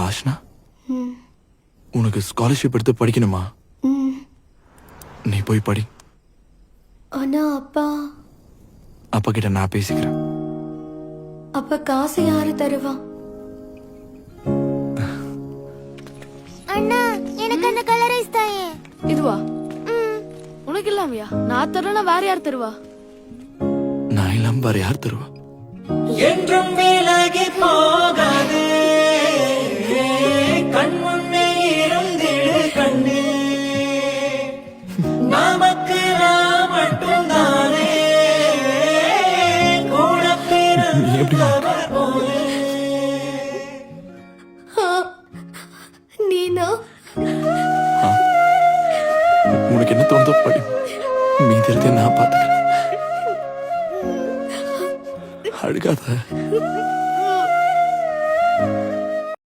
ஆஷ்னா, உனக்கு ஸ்காலர்ஷிப் எடுத்து படிக்கணுமா? நீ போய் படி. ஆனா அப்பா கிட்ட நான் பேசிக்கிறேன். அப்ப காசு யாரு தருவா? அண்ணா, எனக்கு அந்த கலர் ஐஸ் தாயே. இதுவா? உனக்கு இல்லாமையா? நான் தரலனா வேற யார் தருவா? நான் இல்லாம வேற யார் தருவா? என்றும் விலகி போகாதே, கண் முன்னே இருந்திடு கண்ணே, நமக்கு நான் மட்டும் தானே கூட பிறந்தவர் போலே. நீனா? உனக்கு என்ன தோணுதோ படி. மீதி நான் பாத்துக்கிறேன். அழுகாத.